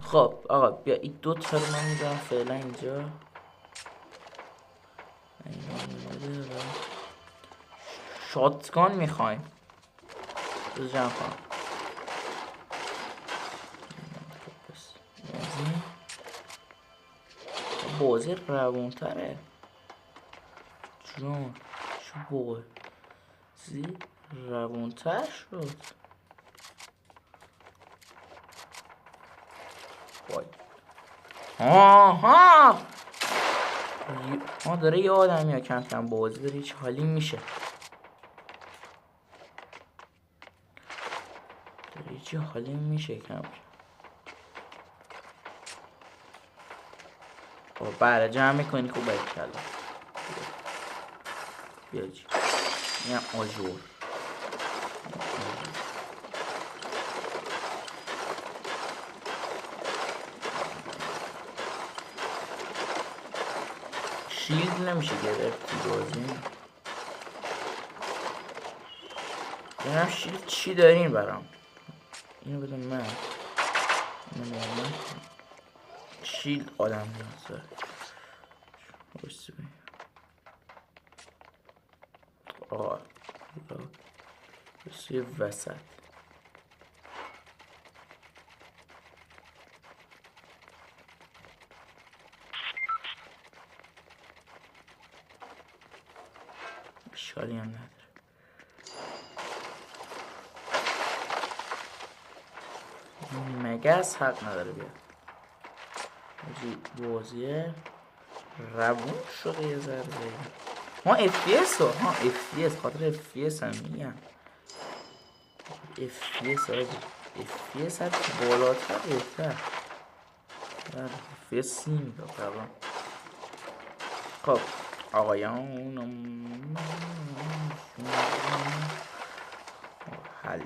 خب آقا بیا این دو تا رو من میذارم فعلا اینجا. شاتگان میخوایم بذار جمع کنم. بازی روونتره جون. چه بازی روونتر شد. وای آها داره یه آدمی ها کم کم بازی داره هیچ حالی میشه. داره هیچ حالی میشه کم کم. بله جمع میکنی خوب بکلا. بیا جی این آجور شیلد نمیشه گرفت تو بازی. ببینم شیلد چی دارین برام. اینو بده من. اینو بده من. شیلد آدم نیاز داره. آقا بسیار وسط اشکالی هم نداره. مگس حق نداره بیاد. بازیه روون شده یه ذره. ها FPS ها FPS خاطر FPS هم میگم. FPS FPS هم بالاتر بهتر. FPS 30 میگم قبلا. خب آقایان حل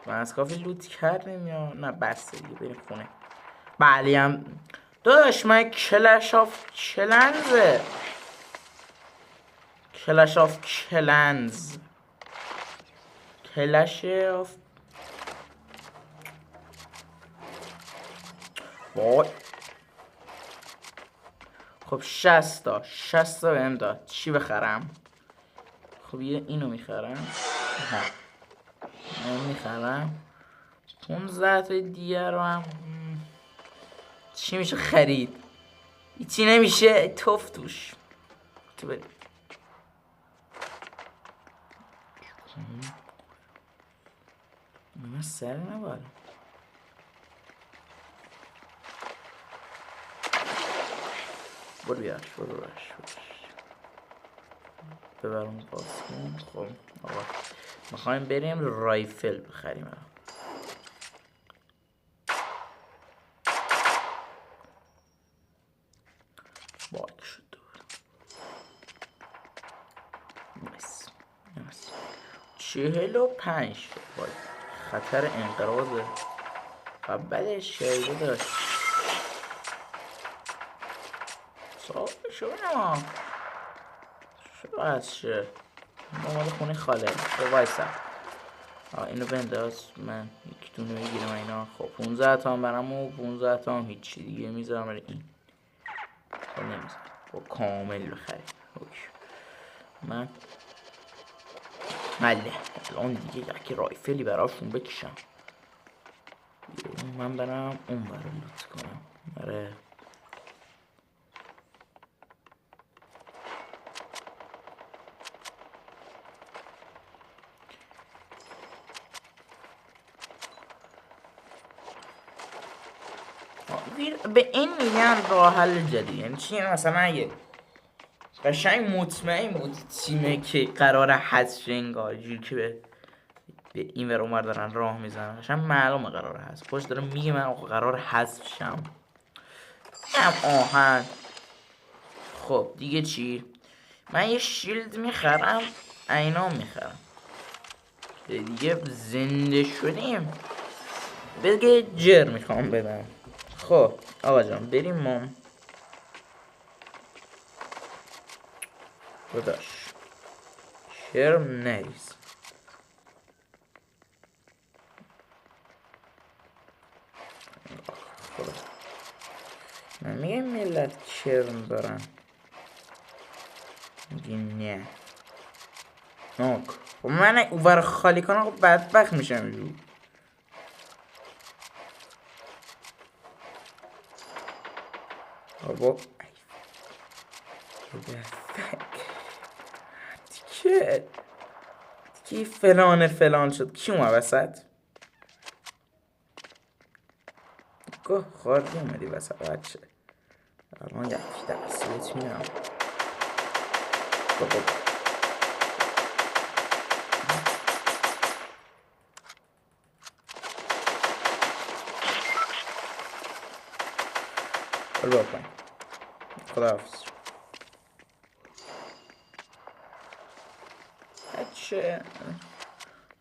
من از کافی لوت کردیم یا نه بسته دیگه بریم خونه. بله هم داداش من کلش آف کلنزه. کلش آف کلنز کلش آف وای. خب 60 تا بهم داد. چی بخرم؟ خب یه اینو میخرم. اینو میخرم. 15 تا دیگه رو هم چی میشه خرید؟ هیچی نمیشه توف توش. تو بریم من سر نبارم. برو بیارش برو برش ببرم باز کن. خب آقا میخوایم بریم رایفل بخریم. باک شد دوباره. بس 45 شد. خطر انقراضه. بعدش شایده داشت صاحب شما شو از شه مامال خونه خاله. خب وایسا اینو بنداز من یک دونه بگیرم اینا. خب 15 تا هم برم و 15 تا هم هیچی دیگه میذارم برای این. خب نمیذارم خب کامل بخریم. من مله الان دیگه یکی رایفلی براشون بکشم. من برم اون برای لوت کنم. برای به این میگن راه حل جدید. یعنی چی؟ مثلا اگه قشنگ مطمئن بود تیمه که قرار حذف شه انگار جوری که به این ور اونور دارن راه میزنن قشنگ معلومه قرار حذف. خوش داره میگه من قرار حذف شم. آهن خب دیگه چی؟ من یه شیلد میخرم اینا میخرم دیگه زنده شدیم. بگه جر میخوام بدم. خب آقا جان بریم ما داداش شرم نریز. خلاص من میگم ملت کرم دارن میگی نه ناک. خب من اوور خالی کنم خب بدبخت میشم جو. بابا دیگه فلان شد. کی اومد وسط؟ گاه خواردی اومدی وسط بچه. الان یک درسی بهت میدم. بابا برو با پایین. خداحافظ. بچه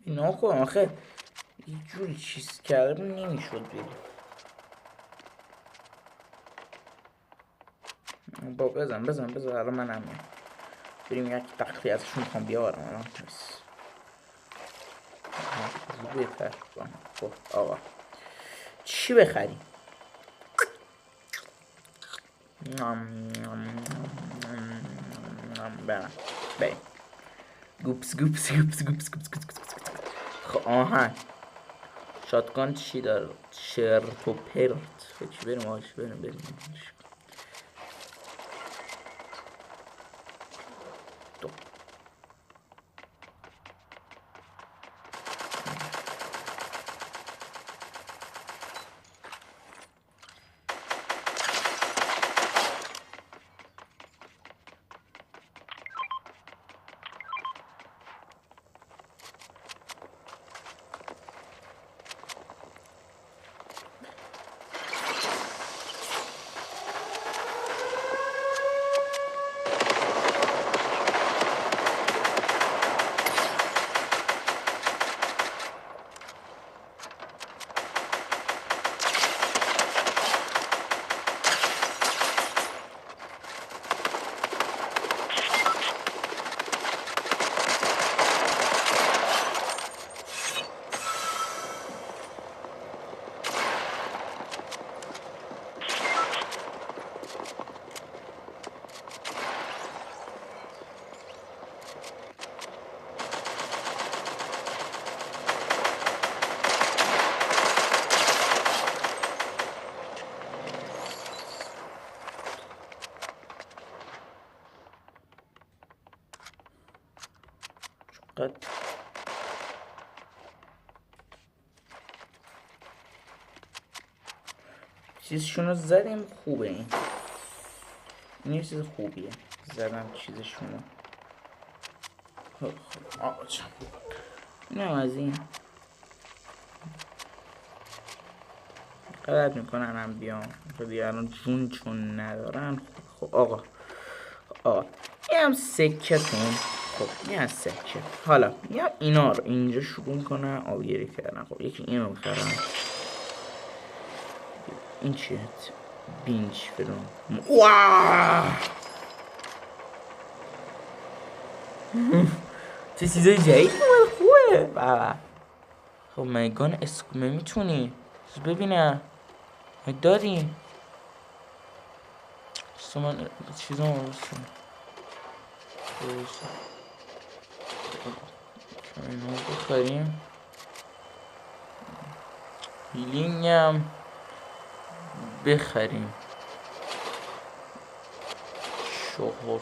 اینا کن آخه یه جوری چیز کرده نمیشد بریم. با بزن الان من هم بریم یک تختی ازشون میخوام بیارم الان. بهتر کنم. خب آقا چی بخریم؟ بریم گوپس. خب آهن شاتگان چی داره؟ شرط و پرت. چی بریم آش بریم قد چیزشونو زدیم خوبه. این یه چیز خوبیه زدم چیزشونو. آقا جان اینم از این غلط میکنن هم بیام دیگه الان چون ندارن. خب آقا این هم سکتون. خب این هم سکه. حالا یا اینا رو اینجا شروع میکنن آبگیری کردن. خب یکی اینو بخرم. این چیه؟ بینج فلان. واو چه چیزای جدید خوبه. بابا خب میگان اسکومه میتونی ببینم داری من چیزا اینو بخریم. هیلینگ هم بخریم. شهرت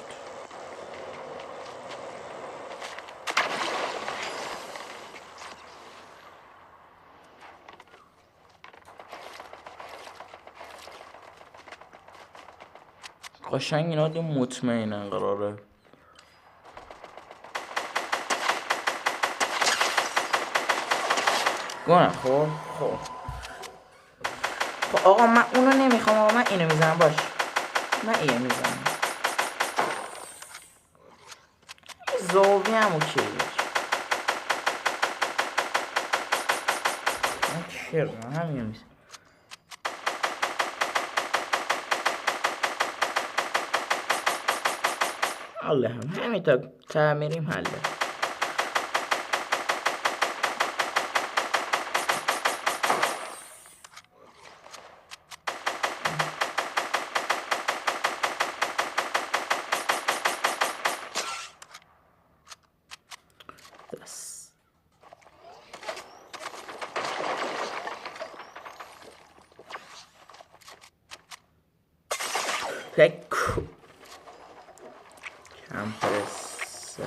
قشنگ اینا دی مطمئنن قراره گونه. خب آقا من اونو نمیخوام. آقا من اینو میزنم. باش من اینو میزنم. زاویه هم اوکی. من چرا همینو میزنم. الله همین تا تعمیریم حله. کمپرسر.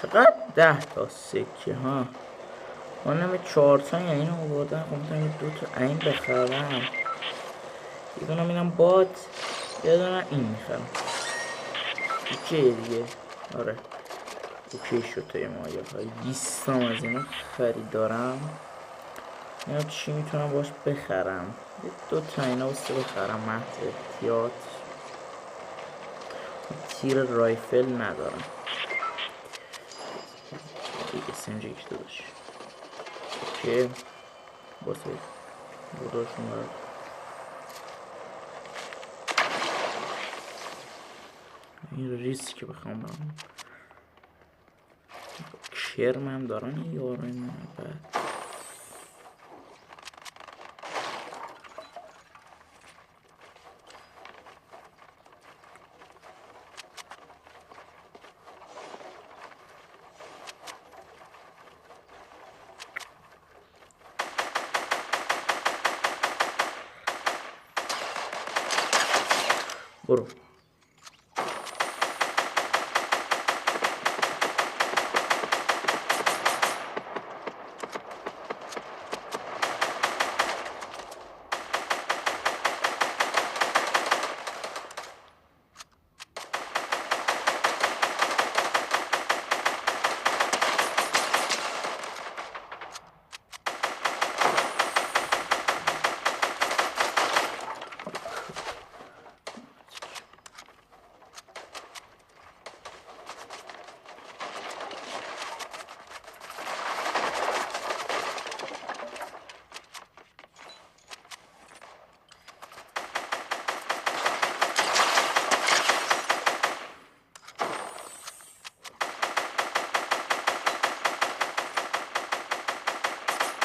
چقدر 10 تا سکه ها. من نمی 4 تا یعنی اینو آوردم. میتونم 2 تا این بخرم، یه دونه میرم بات، یه دونه این میخرم. اوکی دیگه. آره اوکی شد. تا یه مایه های 20 از اینو خریدارم. اینا چی میتونم باش بخرم؟ 2 تا اینا بسته بخرم محض احتیاط. تیر رایفل ندارم. SMG یک داداش. اوکی باسه بوداشون برد. این ریسک که بخوام برم کرم هم دارن این یارای من. بعد برو.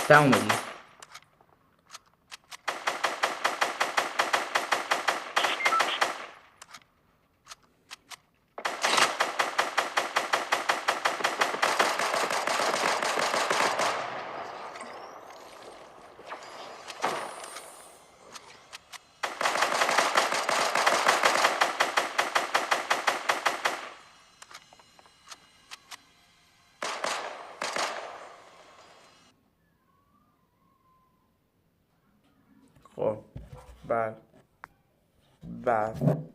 تموم دیگه. خب بله